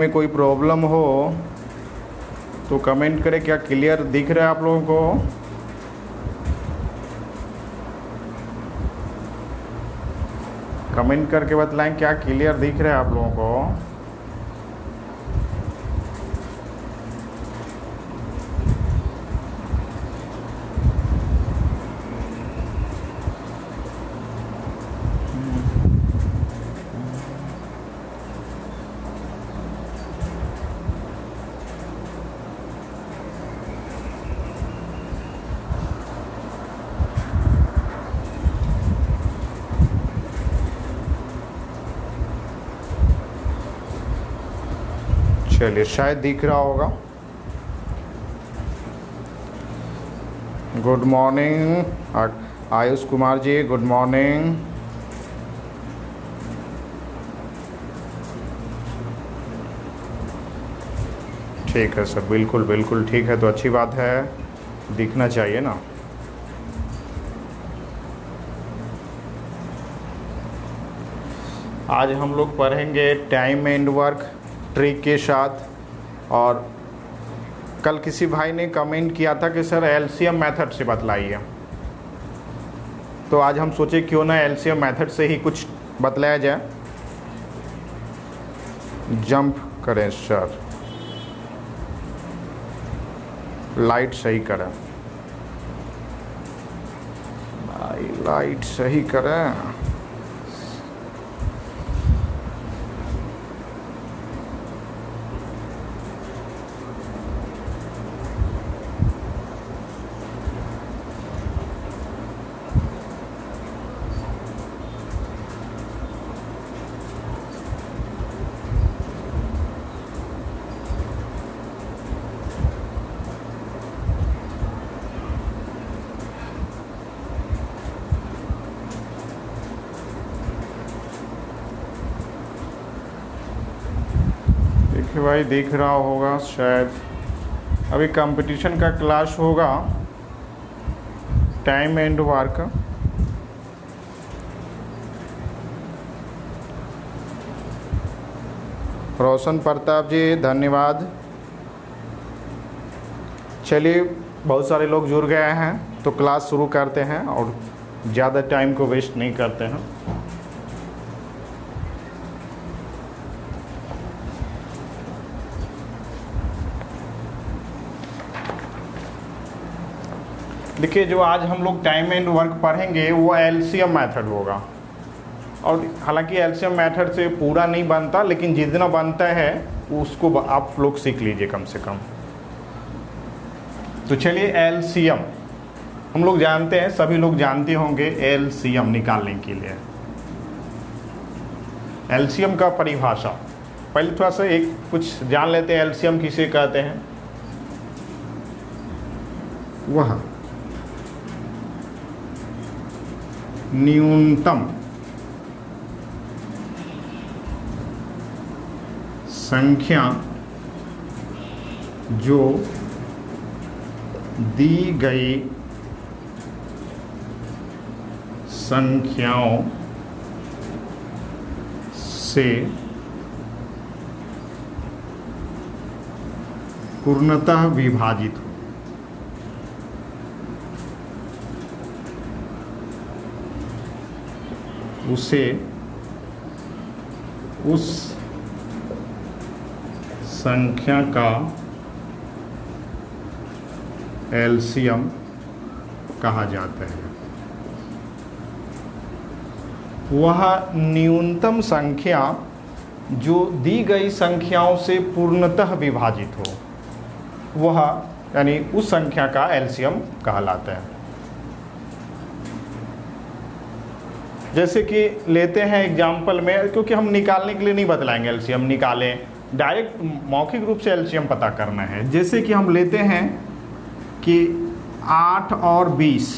में कोई प्रॉब्लम हो तो कमेंट करें। क्या क्लियर दिख रहा है आप लोगों को? कमेंट करके बतलाएं क्या क्लियर दिख रहा है आप लोगों को। चलिए, शायद दिख रहा होगा। Good morning Ayush Kumar ji, good morning. ठीक है सर, बिल्कुल बिल्कुल ठीक है, तो अच्छी बात है, दिखना चाहिए ना। आज हम लोग पढ़ेंगे टाइम एंड वर्क ट्रिक के साथ। और कल किसी भाई ने कमेंट किया था कि सर एलसीएम मेथड से बतलाइए, तो आज हम सोचे क्यों ना एलसीएम मेथड से ही कुछ बतलाया जाए। जंप करें सर, लाइट सही करें भाई, लाइट सही करें। देखिए भाई, दिख रहा होगा शायद। अभी कंपटीशन का क्लास होगा टाइम एंड वर्क। रोशन प्रताप जी धन्यवाद। चलिए, बहुत सारे लोग जुड़ गए हैं तो क्लास शुरू करते हैं और ज़्यादा टाइम को वेस्ट नहीं करते हैं। देखिए, जो आज हम लोग टाइम एंड वर्क पढ़ेंगे वो एलसीएम मेथड होगा। और हालांकि एलसीएम मेथड से पूरा नहीं बनता, लेकिन जितना बनता है उसको आप लोग सीख लीजिए कम से कम। तो चलिए, एलसीएम हम लोग जानते हैं, सभी लोग जानते होंगे एलसीएम निकालने के लिए। एलसीएम का परिभाषा पहले थोड़ा सा एक कुछ जान लेते हैं। एलसीएम किसे कहते हैं? वह न्यूनतम संख्या जो दी गई संख्याओं से पूर्णतः विभाजित हो। उसे उस संख्या का एलसीएम कहा जाता है। वह न्यूनतम संख्या जो दी गई संख्याओं से पूर्णतः विभाजित हो, वह यानी उस संख्या का एलसीएम कहलाता है। जैसे कि लेते हैं एग्जाम्पल में, क्योंकि हम निकालने के लिए नहीं बतलाएंगे एलसीएम निकालें, डायरेक्ट मौखिक रूप से एलसीएम पता करना है। जैसे कि हम लेते हैं कि 8 और 20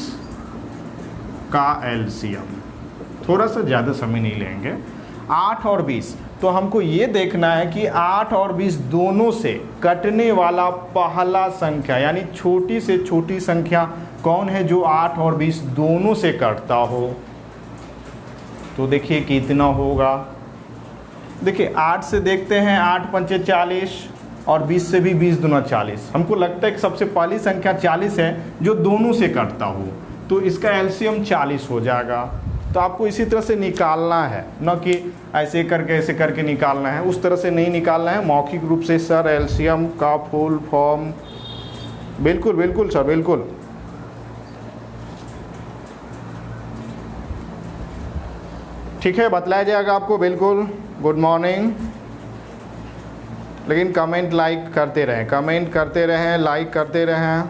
का एलसीएम, थोड़ा सा ज़्यादा समय नहीं लेंगे। 8 और 20, तो हमको ये देखना है कि 8 और 20 दोनों से कटने वाला पहला संख्या, यानी छोटी से छोटी संख्या कौन है जो 8 और 20 दोनों से कटता हो। तो देखिए कितना होगा, देखिए 8 से देखते हैं, 8 पंचे 40 और 20 से भी 20 दूना 40। हमको लगता है कि सबसे पहली संख्या 40 है जो दोनों से कटता हो, तो इसका एलसीएम 40 हो जाएगा। तो आपको इसी तरह से निकालना है, न कि ऐसे करके निकालना है, उस तरह से नहीं निकालना है। मौखिक रूप से सर एलसीएम का फुल फॉर्म, बिल्कुल बिल्कुल सर बिल्कुल। ठीक है, बतलाया जाएगा आपको, बिल्कुल। Good morning. लेकिन कमेंट लाइक करते रहें, कमेंट करते रहें, लाइक करते रहें।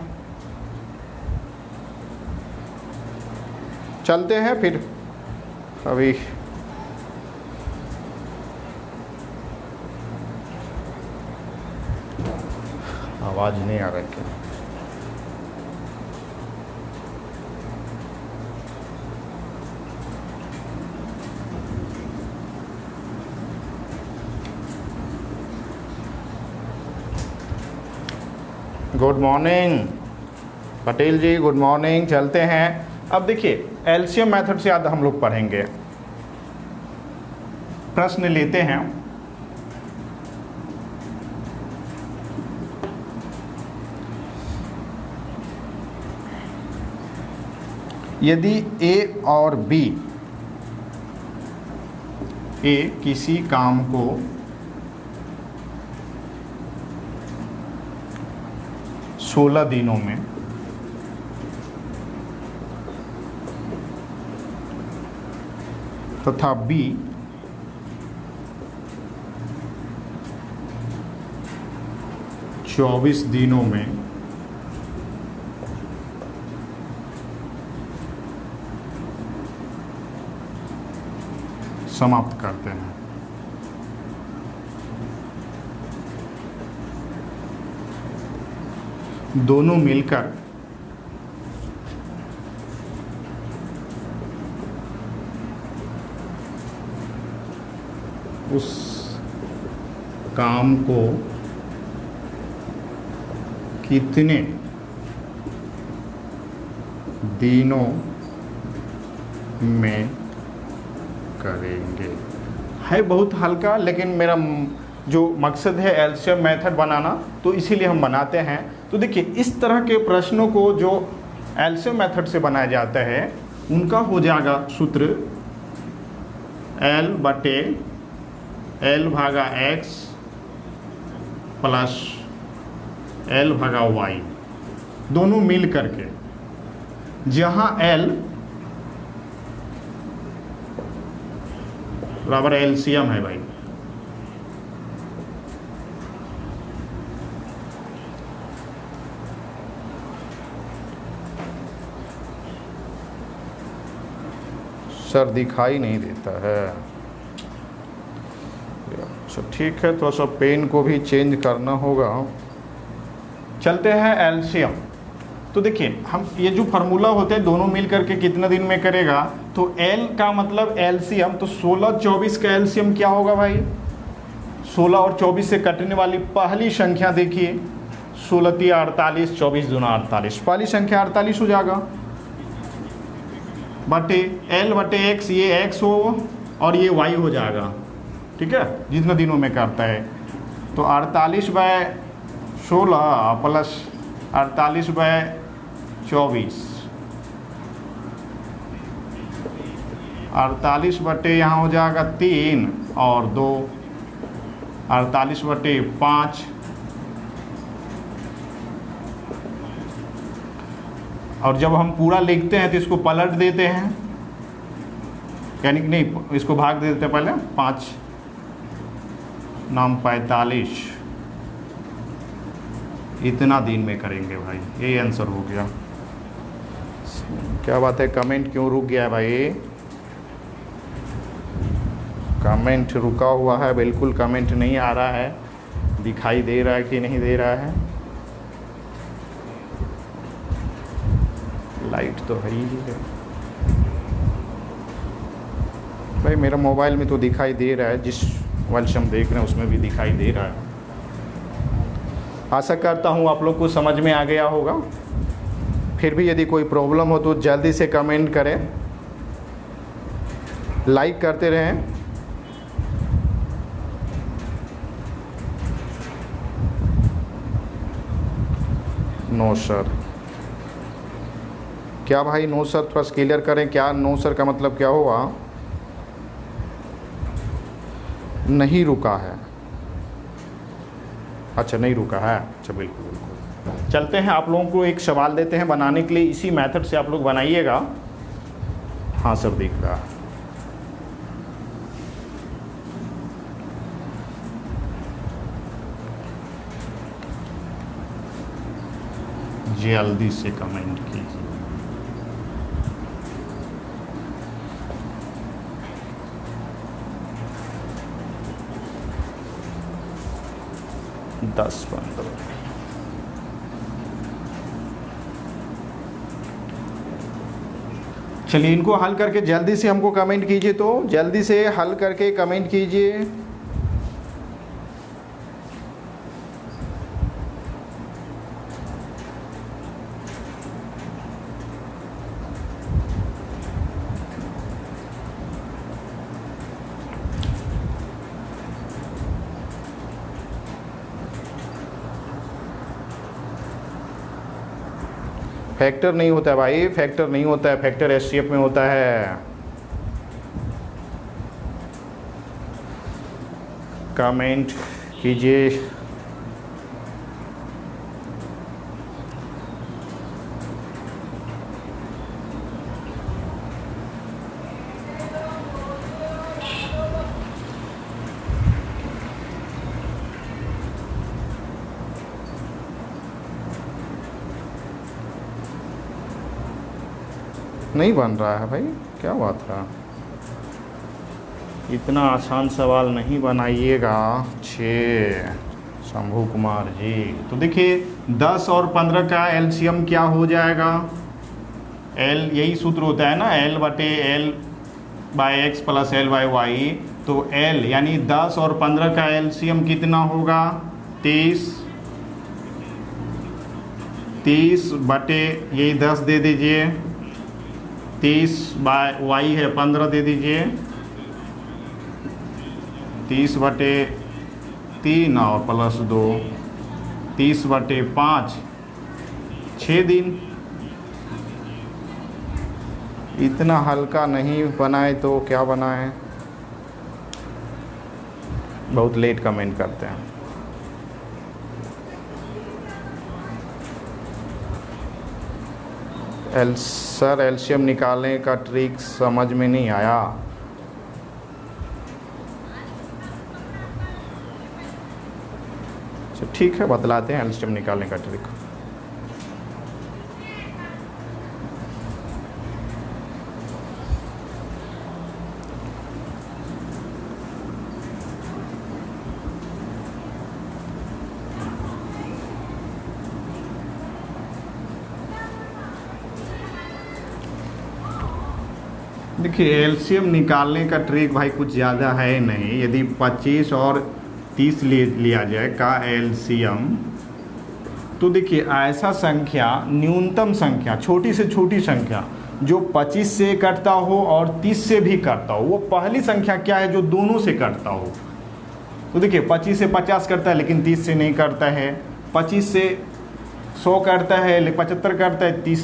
चलते हैं फिर अभी। आवाज़ नहीं आ रहा क्या? गुड मॉर्निंग पटेल जी, गुड मॉर्निंग। चलते हैं अब। देखिए एलसीएम मेथड से आज हम लोग पढ़ेंगे। प्रश्न लेते हैं। यदि ए और बी, ए किसी काम को सोलह दिनों में तथा बी चौबीस दिनों में समाप्त करते हैं, दोनों मिलकर उस काम को कितने दिनों में करेंगे। है बहुत हल्का, लेकिन मेरा जो मकसद है एलसीएम मेथड बनाना, तो इसीलिए हम बनाते हैं। तो देखिए इस तरह के प्रश्नों को जो एलसीएम मेथड से बनाया जाता है, उनका हो जाएगा सूत्र L बटे L भागा x प्लस L भागा y, दोनों मिल करके, जहाँ L बराबर एलसीएम है भाई। सर दिखाई नहीं देता है। अच्छा ठीक है, थोड़ा सा पेन को भी चेंज करना होगा। चलते हैं एलसीएम। तो देखिए हम ये जो फार्मूला होते हैं, दोनों मिल करके कितना दिन में करेगा, तो L का मतलब एलसीएम, तो 16 24 का एलसीएम क्या होगा भाई? 16 और 24 से कटने वाली पहली संख्या देखिए, 16 3 48, 24 दूना 48, पहली संख्या 48 हो जाएगा। बटे L बटे x, ये x हो और ये y हो जाएगा। ठीक है, जितने दिनों में करता है, तो 48 बाय 16 प्लस 48 बाय 24, 48 बटे यहाँ हो जाएगा 3 और 2, 48 बटे 5, और जब हम पूरा लिखते हैं तो इसको पलट देते हैं, यानी कि नहीं, इसको भाग देते हैं पहले। 5 नाम 45, इतना दिन में करेंगे भाई। ये आंसर हो गया। क्या बात है, कमेंट क्यों रुक गया है भाई? कमेंट रुका हुआ है, बिल्कुल कमेंट नहीं आ रहा है। दिखाई दे रहा है कि नहीं दे रहा है? लाइट तो है ही है भाई। मेरा मोबाइल में तो दिखाई दे रहा है, जिस मोबाइल से हम देख रहे हैं उसमें भी दिखाई दे रहा है। आशा करता हूँ आप लोग को समझ में आ गया होगा। फिर भी यदि कोई प्रॉब्लम हो तो जल्दी से कमेंट करें, लाइक करते रहें। No sir. क्या भाई नो सर, थोड़ा क्लियर करें, क्या नो सर का मतलब क्या हुआ? नहीं रुका है, अच्छा नहीं रुका है, अच्छा बिल्कुल बिल्कुल। चलते हैं, आप लोगों को एक सवाल देते हैं बनाने के लिए, इसी मेथड से आप लोग बनाइएगा। हाँ सर दिख रहा है। जल्दी से कमेंट कीजिए। दस 15। चलिए इनको हल करके जल्दी से हमको कमेंट कीजिए, तो जल्दी से हल करके कमेंट कीजिए। फैक्टर नहीं होता है भाई, फैक्टर नहीं होता है, फैक्टर एचसीएफ में होता है। कमेंट कीजिए। नहीं बन रहा है भाई, क्या बात है? इतना आसान सवाल नहीं बनाइएगा। 6 शंभू कुमार जी। तो देखिए 10 और 15 का एलसीएम क्या हो जाएगा? एल, यही सूत्र होता है ना, L/L/X प्लस L/Y। तो L यानी 10 और 15 का एलसीएम कितना होगा? 30। 30 बटे यही 10 दे दीजिए, 30/Y है 15 दे दीजिए, 30/3 और प्लस 2, 30/5, 6 दिन। इतना हल्का नहीं बनाए तो क्या बनाए? बहुत लेट कमेंट करते हैं। सर एलसीएम निकालने का ट्रिक समझ में नहीं आया। अच्छा ठीक है, बतलाते हैं एलसीएम निकालने का ट्रिक। देखिए एलसीएम निकालने का ट्रिक भाई कुछ ज़्यादा है नहीं। यदि 25 और 30 लिया जाए का एलसीएम, तो देखिए ऐसा संख्या, न्यूनतम संख्या, छोटी से छोटी संख्या जो 25 से कटता हो और 30 से भी कटता हो, वो पहली संख्या क्या है जो दोनों से कटता हो? तो देखिए 25 से 50 करता है लेकिन 30 से नहीं करता है, 25 से 100 करता है लेकिन 75 करता है, 30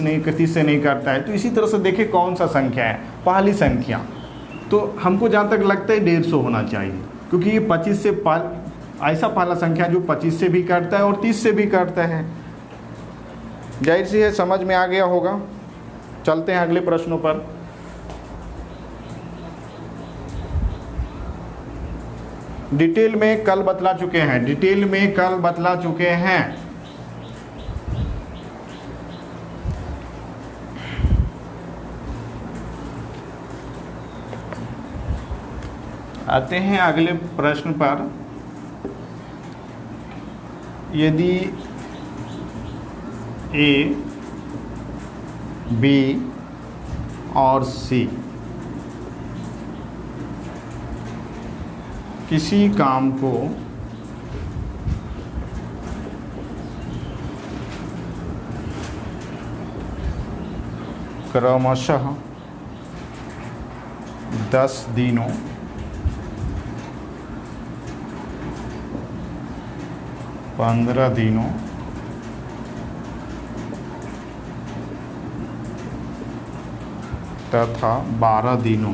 से नहीं करता है। तो इसी तरह से देखिए कौन सा संख्या है पहली संख्या। तो हमको जहाँ तक लगता है 150 होना चाहिए, क्योंकि ये 25 से ऐसा पहला संख्या जो 25 से भी करता है और 30 से भी करता है। जाहिर सी है समझ में आ गया होगा। चलते हैं अगले प्रश्नों पर। डिटेल में कल बतला चुके हैं, डिटेल में कल बतला चुके हैं। आते हैं अगले प्रश्न पर। यदि ए, बी और सी किसी काम को क्रमशः 10 दिनों, 15 दिनों तथा 12 दिनों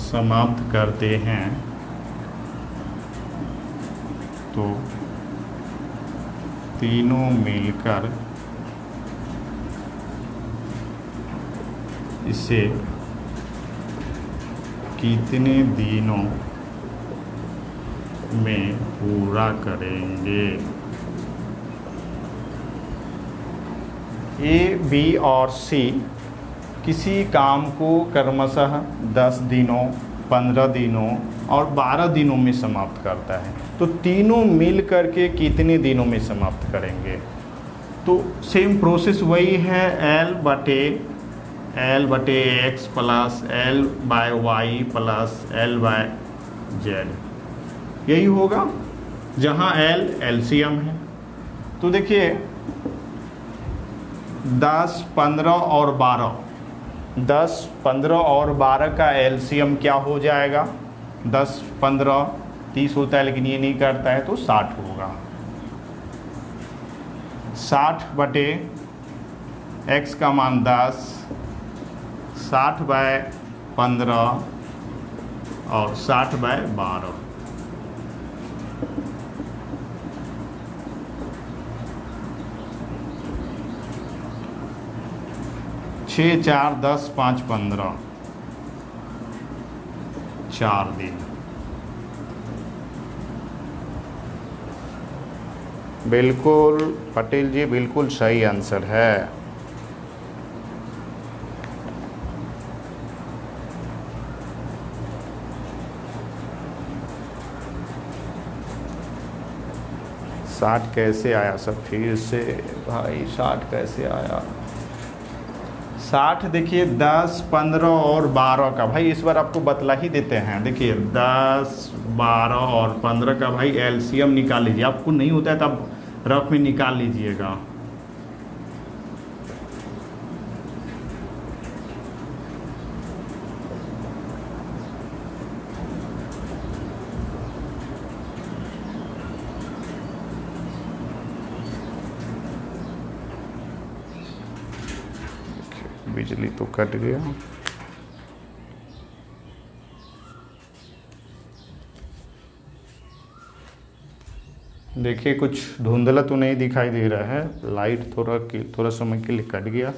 समाप्त करते हैं तो तीनों मिलकर इसे कितने दिनों में पूरा करेंगे। ए, बी और सी किसी काम को क्रमशः 10 दिनों, 15 दिनों और 12 दिनों में समाप्त करता है, तो तीनों मिल करके कितने दिनों में समाप्त करेंगे। तो सेम प्रोसेस वही है, एल बटे x plus L by y plus L by z, यही होगा, जहाँ एल एलसीएम है। तो देखिए 10, 15 और 12, 10, 15 और 12 का एलसीएम क्या हो जाएगा। 10, 15, 30 होता है, लेकिन ये नहीं करता है, तो 60 होगा। 60 बटे एक्स का मान 10, 60 बाय 15 और 60 बाय 12। छः 4 10 5 15, 4 दिन। बिल्कुल पटेल जी, बिल्कुल सही आंसर है। साठ कैसे आया सब, फिर से भाई 60 कैसे आया। 60 देखिए 10, 15 और 12 का, भाई इस बार आपको बतला ही देते हैं। देखिए 10, 12 और 15 का भाई एलसीएम निकाल लीजिए, आपको नहीं होता है तब रफ में निकाल लीजिएगा। बिजली तो कट गया। देखिए कुछ धुंधला तो नहीं दिखाई दे रहा है, लाइट थोड़ा समय के लिए कट गया।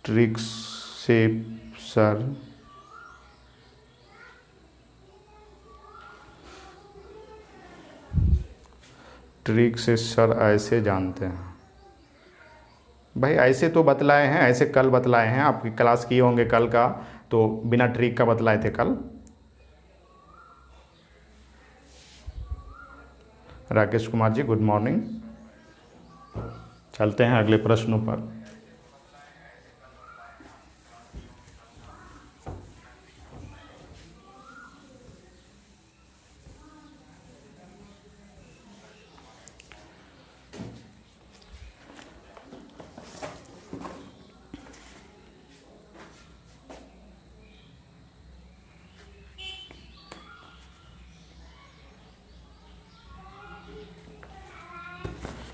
ट्रिक्स से सर ट्रिक से सर ऐसे जानते हैं, भाई ऐसे तो बतलाए हैं, ऐसे कल बतलाए हैं, आपकी क्लास किए होंगे कल का, तो बिना ट्रिक का बतलाए थे कल। Rakesh Kumar ji good morning. चलते हैं अगले प्रश्नों पर।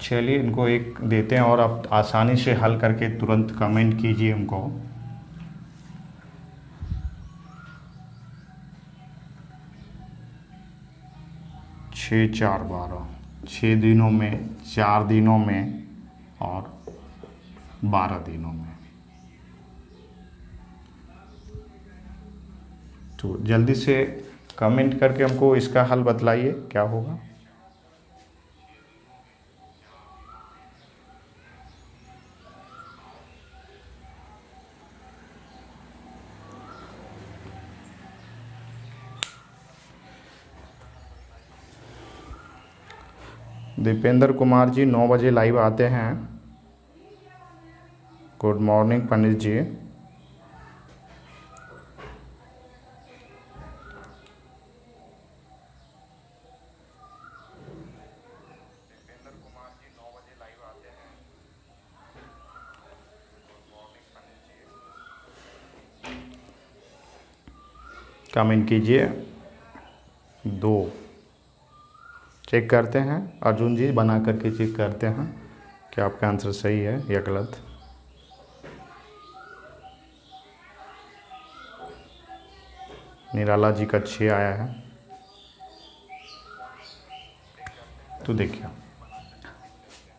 चलिए इनको एक देते हैं और आप आसानी से हल करके तुरंत कमेंट कीजिए हमको। छः 4 12, 6 दिनों में, 4 दिनों में और 12 दिनों में। तो जल्दी से कमेंट करके हमको इसका हल बतलाइए क्या होगा। दीपेंद्र कुमार जी 9 बजे लाइव आते हैं। गुड मॉर्निंग पंडित जी। कमेंट कीजिए। 2 चेक करते हैं, अर्जुन जी बना करके चेक करते हैं कि आपका आंसर सही है या गलत। निराला जी का 6 आया है। तो देखिए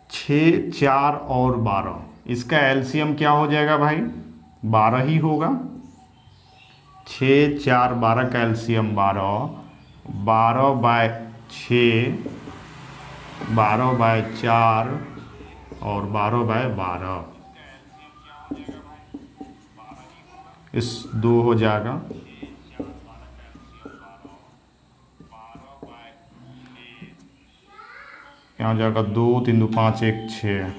6, 4 और 12, इसका एलसीएम क्या हो जाएगा भाई? 12 ही होगा। 6, 4, 12 का एलसीएम 12, 12/6, 12/4 और 12/12, इस 2 हो जाएगा। यहाँ हो जाएगा 2, 3, 2, 5, 1, 6।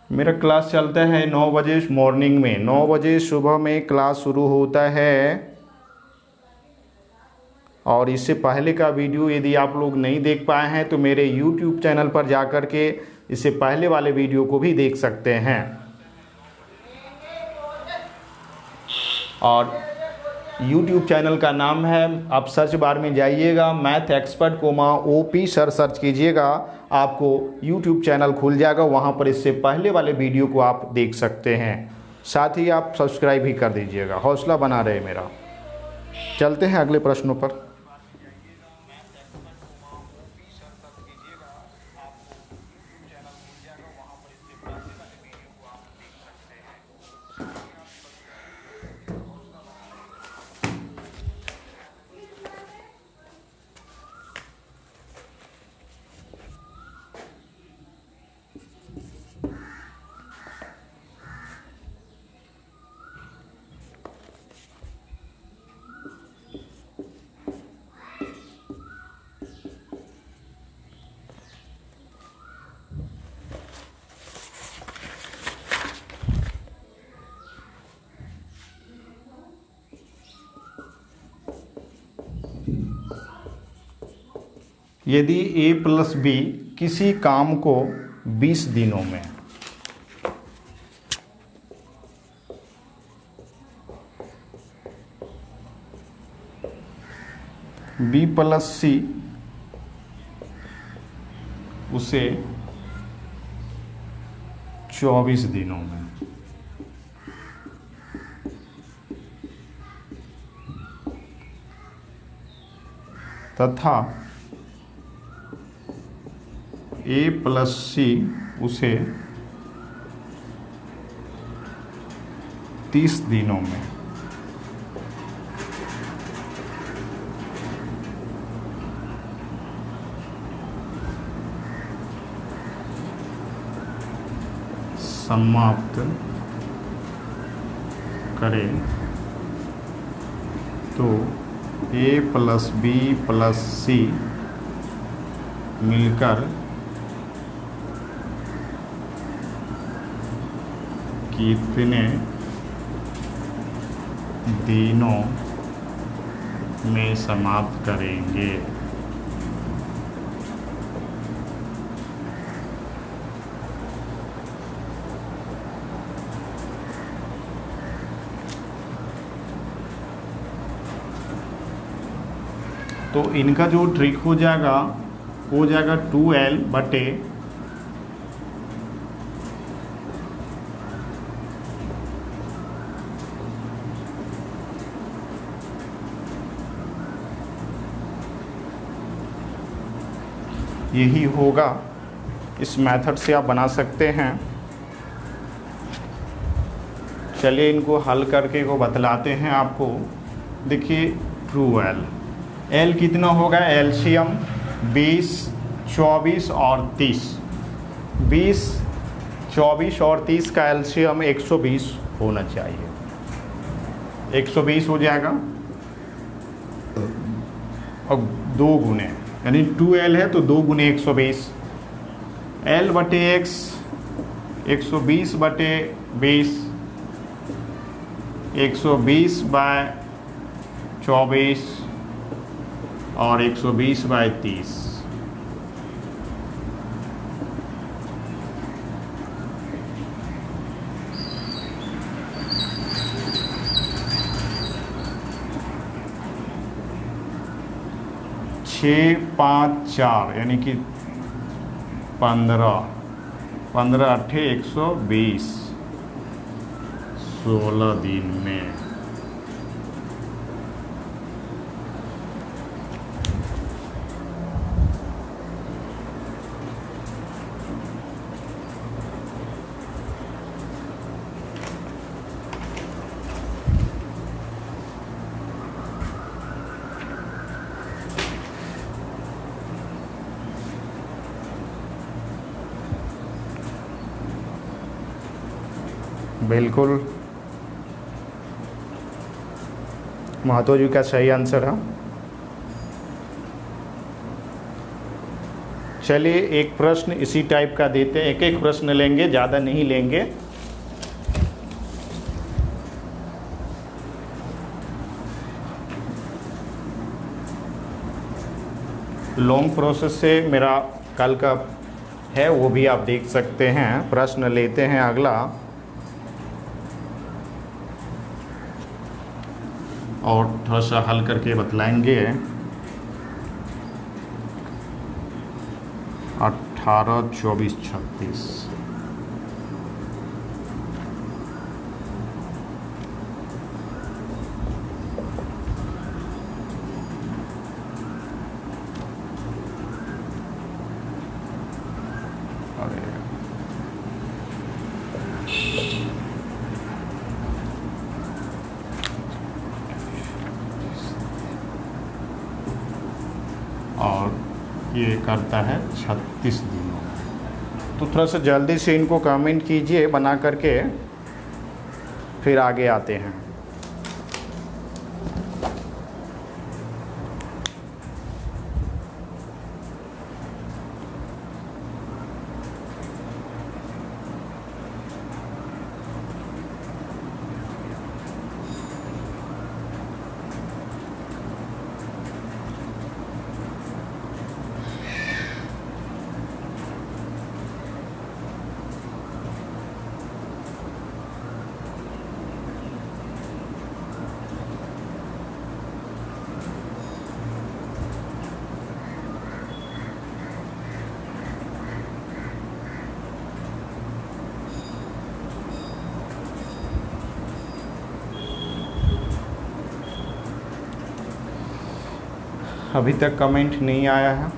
मेरा क्लास चलता है 9 बजे मॉर्निंग में, 9 बजे सुबह में क्लास शुरू होता है। और इससे पहले का वीडियो यदि आप लोग नहीं देख पाए हैं तो मेरे YouTube चैनल पर जा कर के इससे पहले वाले वीडियो को भी देख सकते हैं। और YouTube चैनल का नाम है, आप सर्च बार में जाइएगा, math expert OP sir search कीजिएगा, आपको YouTube चैनल खुल जाएगा। वहाँ पर इससे पहले वाले वीडियो को आप देख सकते हैं। साथ ही आप सब्सक्राइब भी कर दीजिएगा, हौसला बना रहे मेरा। चलते हैं अगले प्रश्नों पर। यदि A + B किसी काम को 20 दिनों में B + C उसे 24 दिनों में, तथा A + C उसे 30 दिनों में, समाप्त करें तो A + B + C मिलकर कितने दिनों में समाप्त करेंगे? तो इनका जो ट्रिक हो जाएगा 2L बटे यही होगा। इस मेथड से आप बना सकते हैं। चलिए इनको हल करके को बतलाते हैं आपको। देखिए 2L, L कितना होगा? एलसीएम 20, 24 और 30। 20, 24 और 30 का एलसीएम 120 होना चाहिए। 120 हो जाएगा और 2 गुने, यानी 2L है तो 2 गुने 120, L बटे X 120 बटे 20, 120/24 और 120/30। छः 5 4 यानी कि 15 15 अट्ठे 120 16 दिन में। बिल्कुल महतो जी का सही आंसर है। चलिए एक प्रश्न इसी टाइप का देते हैं, एक एक प्रश्न लेंगे, ज़्यादा नहीं लेंगे। लॉन्ग प्रोसेस से मेरा कल का है, वो भी आप देख सकते हैं। प्रश्न लेते हैं अगला, और थोड़ा सा हल करके बतलाएंगे। 18 24 36 और ये करता है 36 दिनों। तो थोड़ा सा जल्दी से इनको कमेंट कीजिए बना करके, फिर आगे आते हैं। अभी तक कमेंट नहीं आया है।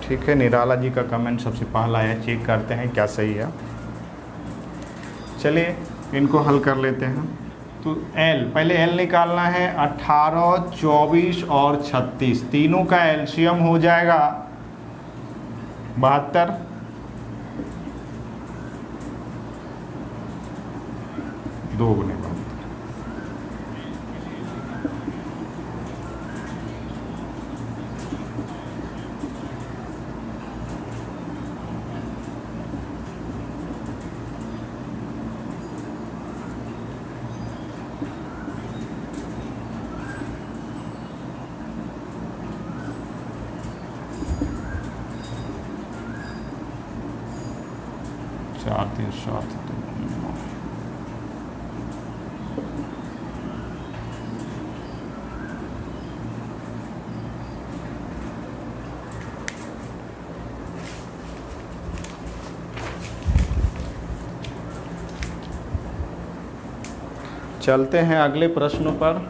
ठीक है, निराला जी का कमेंट सबसे पहला है, चेक करते हैं क्या सही है। चलिए इनको हल कर लेते हैं। तो एल, पहले एल निकालना है। 18 24 और 36 तीनों का एलसीएम हो जाएगा 72। दो गुने 72। चार 3 7 चलते हैं अगले प्रश्न पर।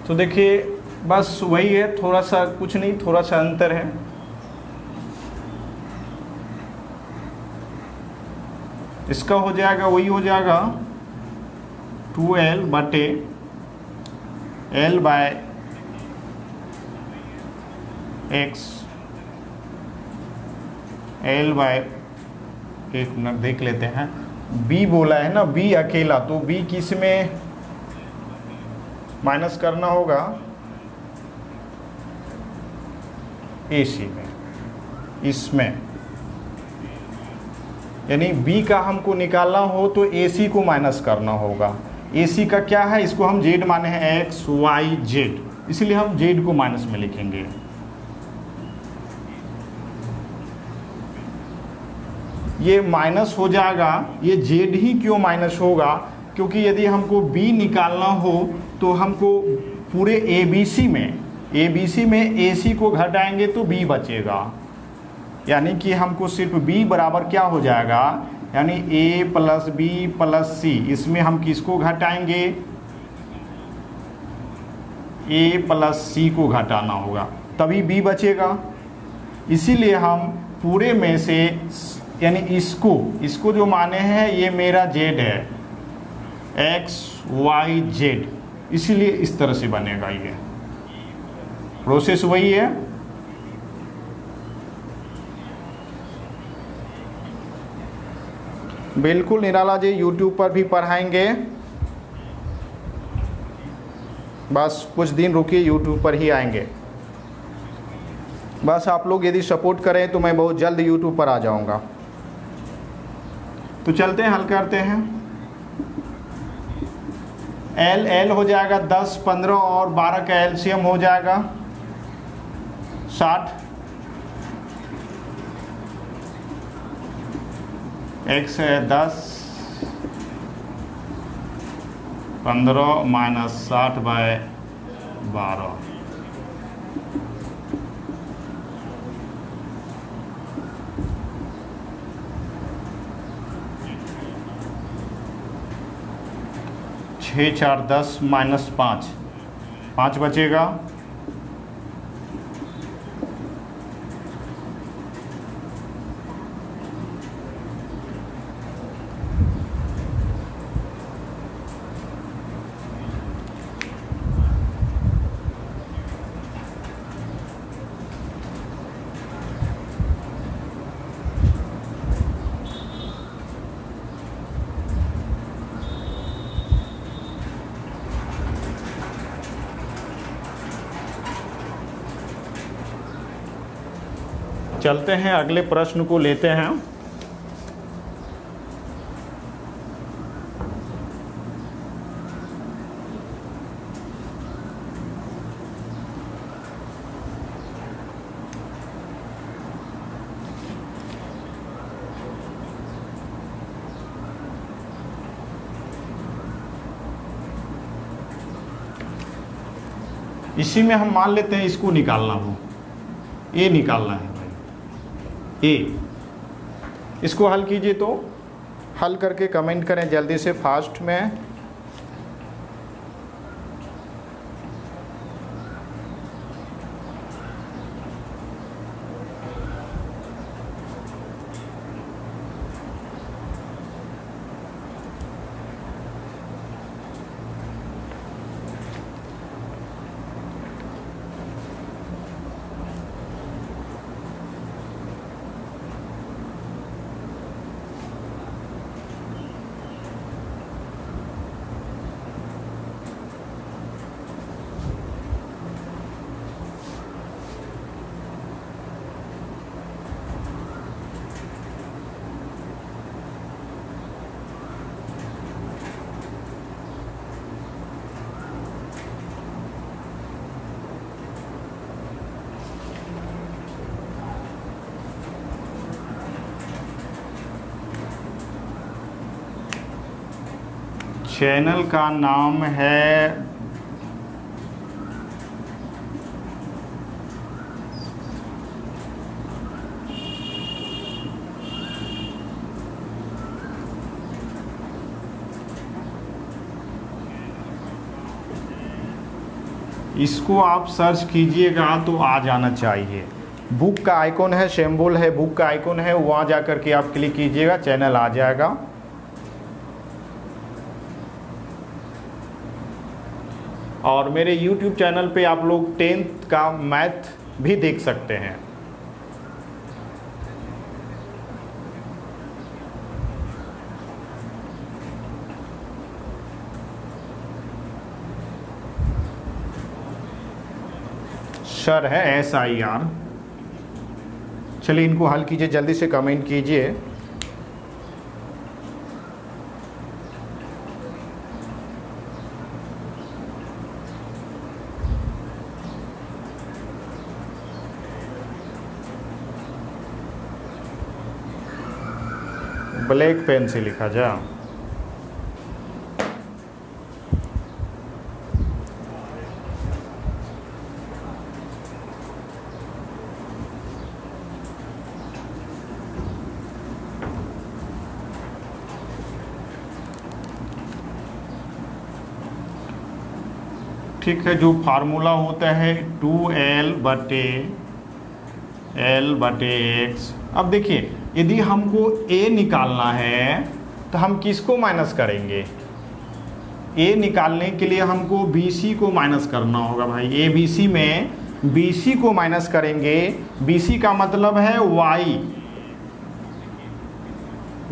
तो देखिए बस वही है, थोड़ा सा, कुछ नहीं, थोड़ा सा अंतर है। इसका हो जाएगा, वही हो जाएगा 2L बटे L by x, L by, एक मिनट देख लेते हैं, B बोला है ना, B अकेला, तो B किस में माइनस करना होगा, AC में, इसमें, यानी B का हमको निकालना हो तो AC को माइनस करना होगा। AC का क्या है, इसको हम Z माने हैं x y z, इसलिए हम Z को माइनस में लिखेंगे। ये माइनस हो जाएगा, ये Z ही क्यों माइनस होगा, क्योंकि यदि हमको B निकालना हो तो हमको पूरे ABC में AC को घटाएंगे तो B बचेगा, यानी कि हमको सिर्फ B बराबर क्या हो जाएगा, यानी A plus B plus C, इसमें हम किसको घटाएंगे, A प्लस C को घटाना होगा, तभी B बचेगा। इसीलिए हम पूरे में से, यानी इसको जो माने हैं, ये मेरा Z है, x y z, इसीलिए इस तरह से बनेगा। ये प्रोसेस वही है। बिल्कुल निराला जी YouTube पर भी पढ़ाएंगे, बस कुछ दिन रुकिए, YouTube पर ही आएंगे। बस आप लोग यदि सपोर्ट करें तो मैं बहुत जल्द YouTube पर आ जाऊंगा। तो चलते हैं, हल करते हैं। L हो जाएगा 10, 15 और 12 का एलसीएम हो जाएगा 60, x है 10, 15 माइनस 60 बाय 12, छः 4 10 माइनस 5 बचेगा, चलते हैं अगले प्रश्न को लेते हैं। इसी में हम मान लेते हैं इसको निकालना हो, ए निकालना है भाई, ए। इसको हल कीजिए, तो हल करके कमेंट करें जल्दी से, फास्ट में। चैनल का नाम है इसको आप सर्च कीजिएगा तो आ जाना चाहिए। बुक का आइकॉन है, सिंबल है, बुक का आइकॉन है, वहाँ जा कर के आप क्लिक कीजिएगा, चैनल आ जाएगा। और मेरे YouTube चैनल पे आप लोग 10th का मैथ भी देख सकते हैं। सर है SIR। चलिए इनको हल कीजिए, जल्दी से कमेंट कीजिए। ब्लैक पेन से लिखा जा। ठीक है, जो फार्मूला होता है 2L/X। अब देखिए, यदि हमको A निकालना है तो हम किसको माइनस करेंगे? A निकालने के लिए हमको BC को माइनस करना होगा भाई। ABC में BC को माइनस करेंगे। BC का मतलब है Y,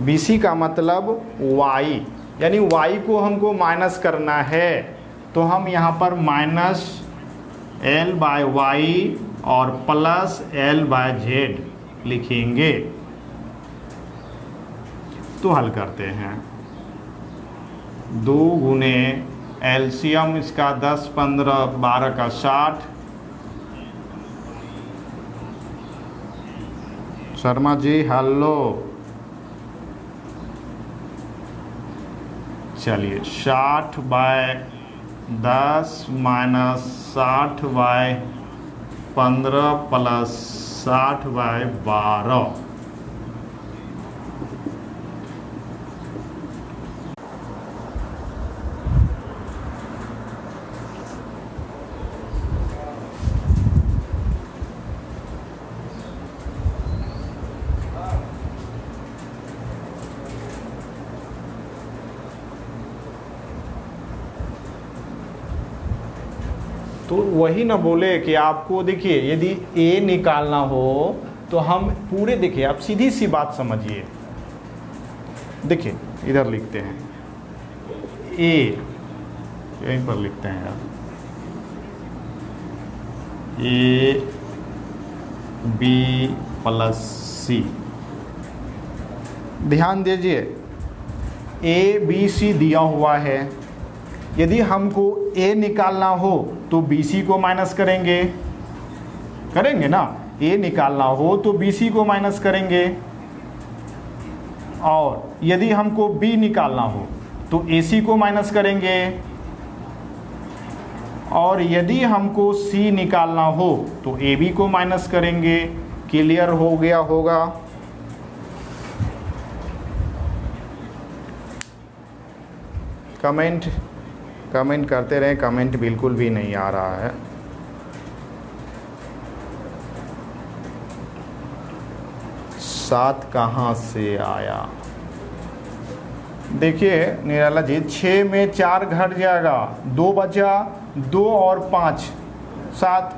BC का मतलब Y, यानी Y को हमको माइनस करना है। तो हम यहाँ पर -L/Y और +L/Z लिखेंगे। तो हल करते हैं। 2 गुने एलसीएम इसका 10, 15, 12 का 60। शर्मा जी हेलो। चलिए 60/10 -60/15 + 60/12। तो वही ना बोले कि आपको देखिए, यदि A निकालना हो तो हम पूरे, देखिए आप सीधी सी बात समझिए। देखिए इधर लिखते हैं A, यहीं पर लिखते हैं यार, AB + C। ध्यान दीजिए, ABC दिया हुआ है। यदि हमको A निकालना हो तो BC को माइनस करेंगे ना। A निकालना हो तो BC को माइनस करेंगे। और यदि हमको B निकालना हो तो AC को माइनस करेंगे। और यदि हमको C निकालना हो तो AB को माइनस करेंगे। क्लियर हो गया होगा? कमेंट करते रहें। कमेंट बिल्कुल भी नहीं आ रहा है। सात कहाँ से आया? देखिए निराला जी, 6 में 4 घट जाएगा, 2 बचा, 2 और 5 7।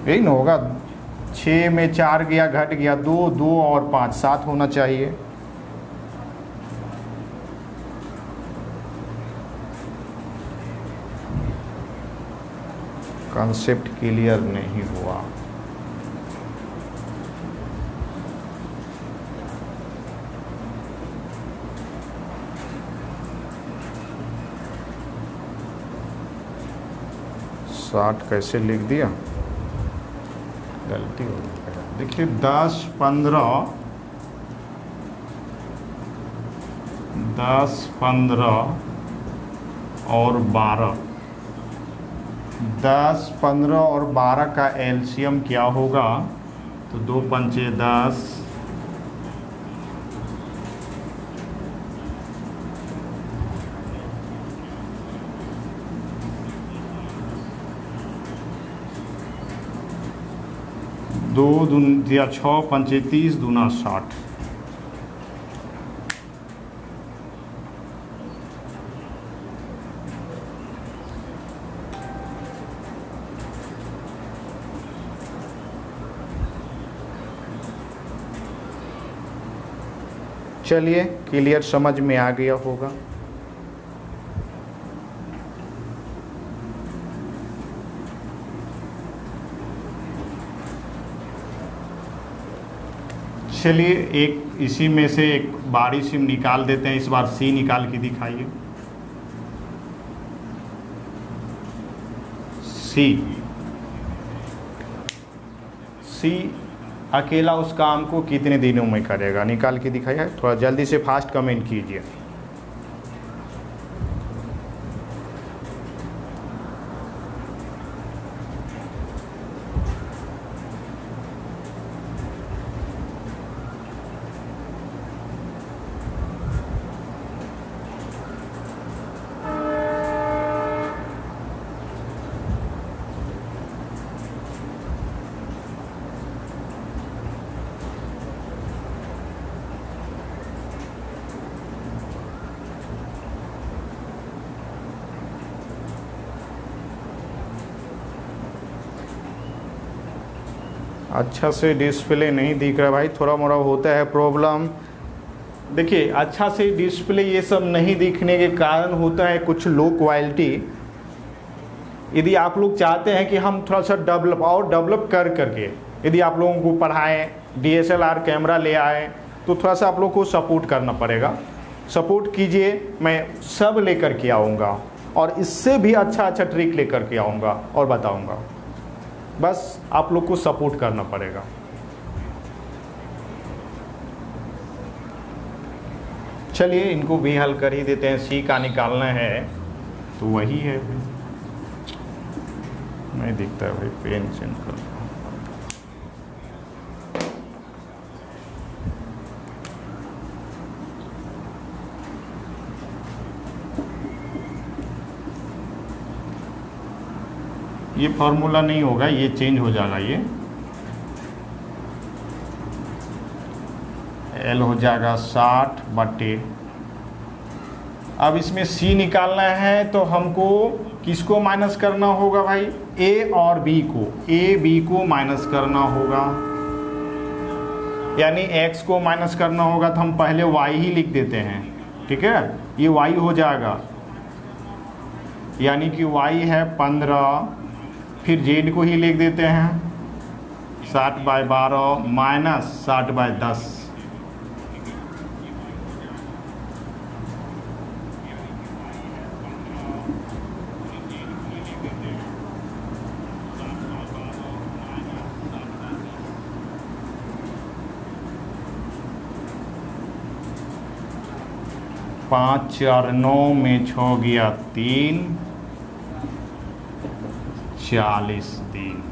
यही ना होगा। 6 में 4 गया, घट गया 2, 2 और 5 7 होना चाहिए। कॉन्सेप्ट क्लियर नहीं हुआ। साठ कैसे लिख दिया? गलती हो गई। देखिए 10, 15 और 12। 10, 15 और 12 का एलसीएम क्या होगा? तो 2 पंचे 10, 2 दून या 6 पंचे 30 दूना 60। चलिए क्लियर समझ में आ गया होगा। चलिए एक इसी में से एक बारी सिम निकाल देते हैं। इस बार सी निकाल के दिखाइए। सी अकेला उस काम को कितने दिनों में करेगा, निकाल के दिखाइए। थोड़ा जल्दी से फास्ट कमेंट कीजिए। अच्छा से डिस्प्ले नहीं दिख रहा भाई, थोड़ा मोड़ा होता है प्रॉब्लम। देखिए अच्छा से डिस्प्ले ये सब नहीं दिखने के कारण होता है कुछ लो क्वालिटी। यदि आप लोग चाहते हैं कि हम थोड़ा सा डेवलप कर करके यदि आप लोगों को पढ़ाएं, DSLR कैमरा ले आए, तो थोड़ा सा आप लोग को सपोर्ट करना पड़ेगा। सपोर्ट कीजिए, मैं सब लेकर के आऊँगा और इससे भी अच्छा ट्रिक लेकर के आऊँगा और बताऊँगा। बस आप लोग को सपोर्ट करना पड़ेगा। चलिए इनको भी हल कर ही देते हैं। सी का निकालना है तो वही है, नहीं दिखता है भाई, पेन से निकल। ये फार्मूला नहीं होगा, ये चेंज हो जाएगा। ये L हो जाएगा 60/। अब इसमें C निकालना है तो हमको किसको माइनस करना होगा भाई? A और B को, A B को माइनस करना होगा। यानी X को माइनस करना होगा तो हम पहले Y ही लिख देते हैं, ठीक है। ये Y हो जाएगा, यानी कि Y है 15। फिर Z को ही लिख देते हैं 60/12 माइनस 60/10। पाँच 4 9 में 6 गया 3, 40 दिन।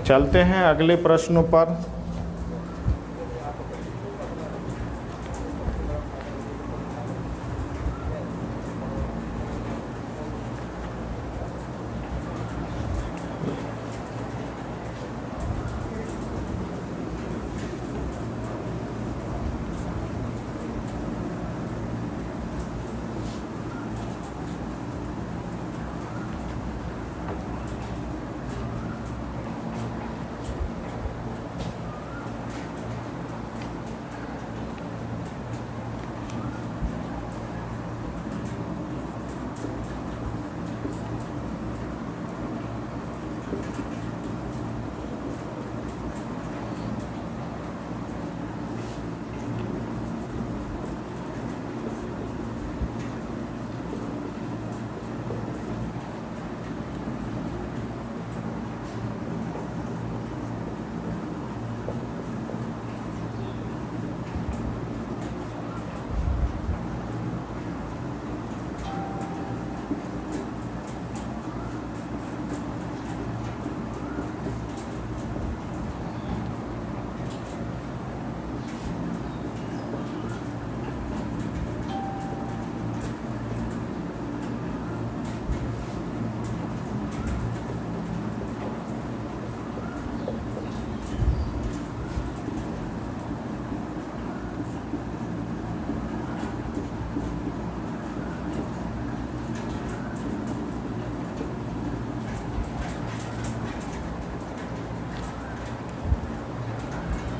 चलते हैं अगले प्रश्नों पर।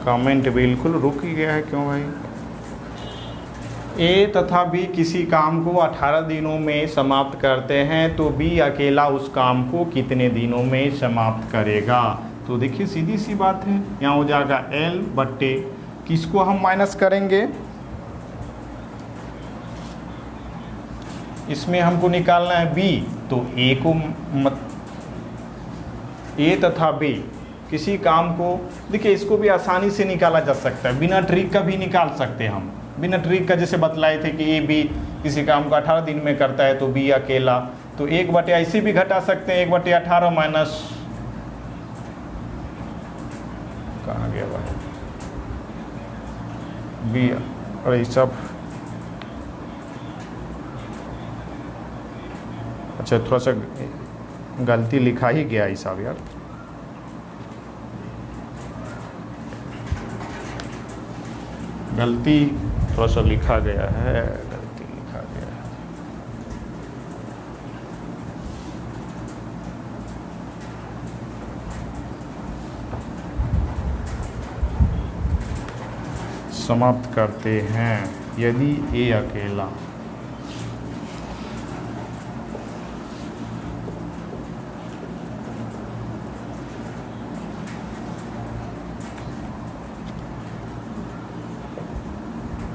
कमेंट बिल्कुल रुक ही गया है, क्यों भाई? ए तथा बी किसी काम को 18 दिनों में समाप्त करते हैं तो बी अकेला उस काम को कितने दिनों में समाप्त करेगा? तो देखिए सीधी सी बात है, यहाँ हो जाएगा L बट्टे किसको हम माइनस करेंगे, इसमें हमको निकालना है B, तो A को A तथा B किसी काम को, देखिए इसको भी आसानी से निकाला जा सकता है, बिना ट्रिक का भी निकाल सकते हैं हम, बिना ट्रिक का जैसे बतलाए थे कि A B किसी काम को 18 दिन में करता है तो B अकेला, तो 1 बटे ऐसे भी घटा सकते हैं, 1 बटे 18 माइनस, कहाँ गया भाई B, अरे सब अच्छा थोड़ा सा गलती लिखा ही गया हिसाब यार, गलती थोड़ा सा लिखा गया है, गलती लिखा गया है। समाप्त करते हैं यदि ए अकेला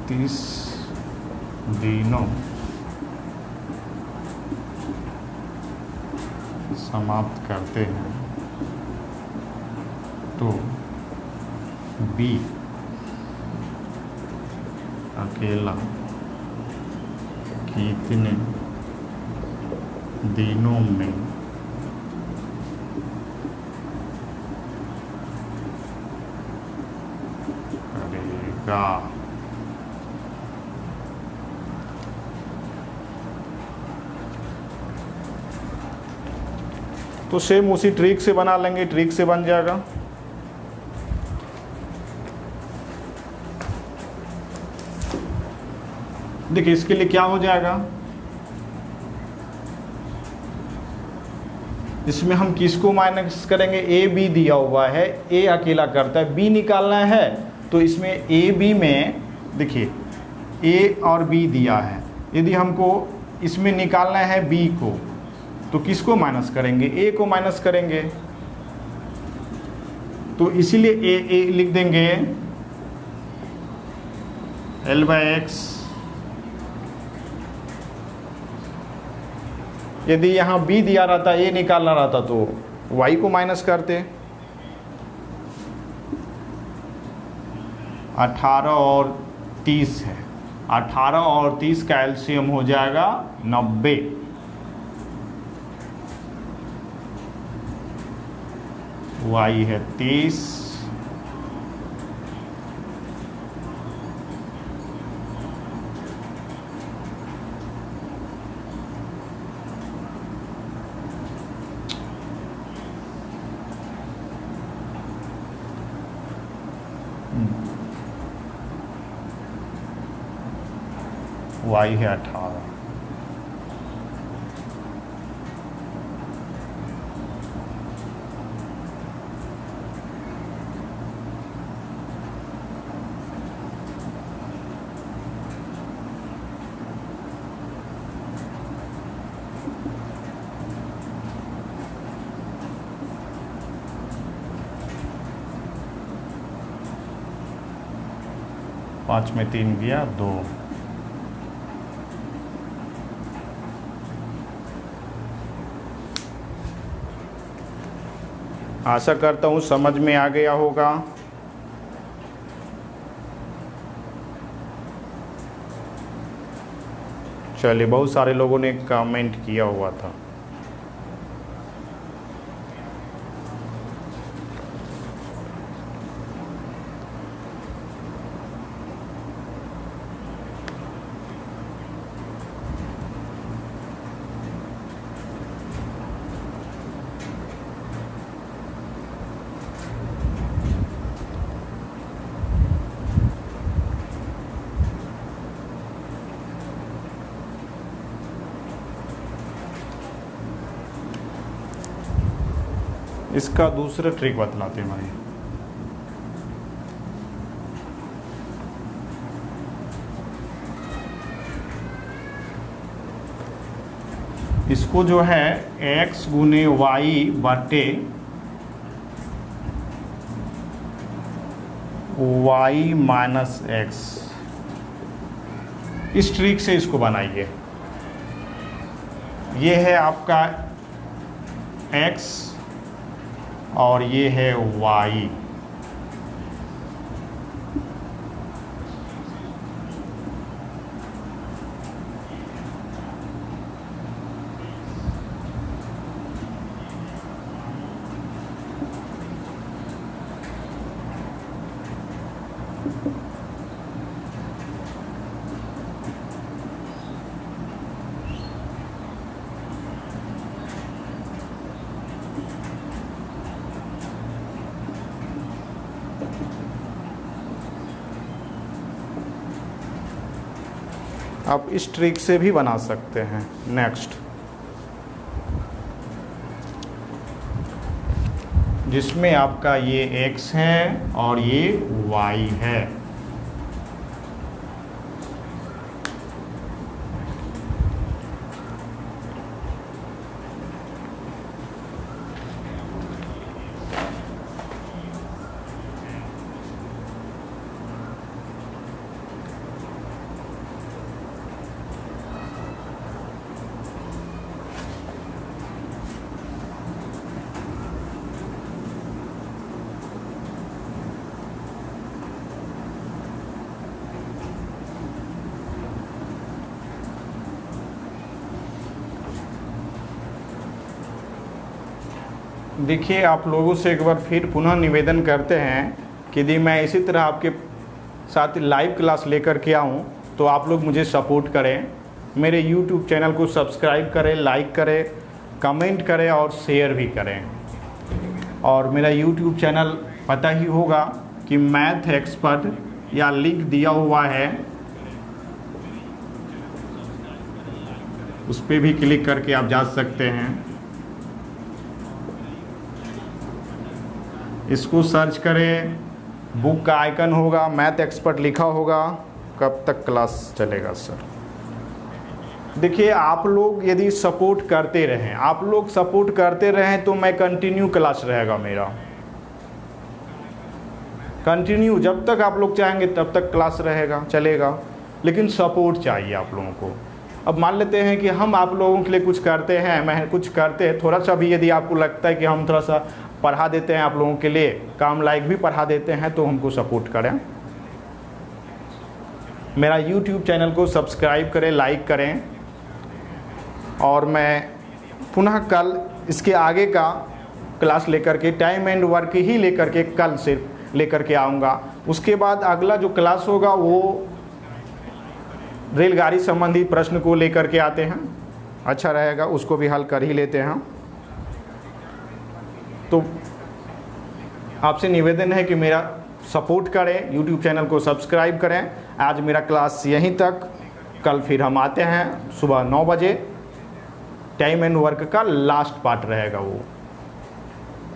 तीस दिनों समाप्त करते हैं तो बी अकेला कितने दिनों में करेगा? तो सेम उसी ट्रिक से बना लेंगे, ट्रिक से बन जाएगा। देखिए इसके लिए क्या हो जाएगा, इसमें हम किसको माइनस करेंगे, ए बी दिया हुआ है, ए अकेला करता है, बी निकालना है, तो इसमें ए बी में देखिए ए और बी दिया है, यदि हमको इसमें निकालना है बी को तो किसको माइनस करेंगे, ए को माइनस करेंगे, तो इसीलिए ए लिख देंगे L/X। यदि यहाँ B दिया रहता, A निकालना रहता तो Y को माइनस करते। 18 और 30 है, 18 और 30 का एलसीएम हो जाएगा 90। Y है 30, Y है 18। पाँच में 3 गया 2। आशा करता हूँ समझ में आ गया होगा। चलिए, बहुत सारे लोगों ने कमेंट किया हुआ था। इसका दूसरा ट्रिक बतलाते हैं भाई। इसको जो है x गुने वाई बटे y माइनस एक्स, इस ट्रिक से इसको बनाइए। ये है आपका x और ये है y। आप इस ट्रिक से भी बना सकते हैं। नेक्स्ट, जिसमें आपका ये x है और ये y है। देखिए, आप लोगों से एक बार फिर पुनः निवेदन करते हैं कि यदि मैं इसी तरह आपके साथ लाइव क्लास लेकर के आऊँ तो आप लोग मुझे सपोर्ट करें, मेरे YouTube चैनल को सब्सक्राइब करें, लाइक करें, कमेंट करें और शेयर भी करें। और मेरा YouTube चैनल पता ही होगा कि मैथ एक्सपर्ट, या लिंक दिया हुआ है, उस पर भी क्लिक करके आप जा सकते हैं। इसको सर्च करें, बुक का आइकन होगा, मैथ एक्सपर्ट लिखा होगा। कब तक क्लास चलेगा सर? देखिए, आप लोग यदि सपोर्ट करते रहें, आप लोग सपोर्ट करते रहें तो मैं कंटिन्यू क्लास रहेगा मेरा, कंटिन्यू जब तक आप लोग चाहेंगे तब तक क्लास रहेगा, चलेगा। लेकिन सपोर्ट चाहिए आप लोगों को। अब मान लेते हैं कि हम आप लोगों के लिए कुछ करते हैं, मैं कुछ करते हैं, थोड़ा सा भी यदि आपको लगता है कि हम थोड़ा सा पढ़ा देते हैं आप लोगों के लिए, काम लायक भी पढ़ा देते हैं, तो हमको सपोर्ट करें। मेरा YouTube चैनल को सब्सक्राइब करें, लाइक करें। और मैं पुनः कल इसके आगे का क्लास लेकर के, टाइम एंड वर्क ही लेकर के कल से लेकर के आऊँगा। उसके बाद अगला जो क्लास होगा वो रेलगाड़ी संबंधी प्रश्न को लेकर के आते हैं, अच्छा रहेगा, उसको भी हल कर ही लेते हैं। तो आपसे निवेदन है कि मेरा सपोर्ट करें, YouTube चैनल को सब्सक्राइब करें। आज मेरा क्लास यहीं तक, कल फिर हम आते हैं सुबह 9 बजे। टाइम एंड वर्क का लास्ट पार्ट रहेगा वो,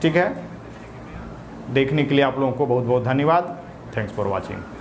ठीक है। देखने के लिए आप लोगों को बहुत बहुत धन्यवाद। Thanks for watching.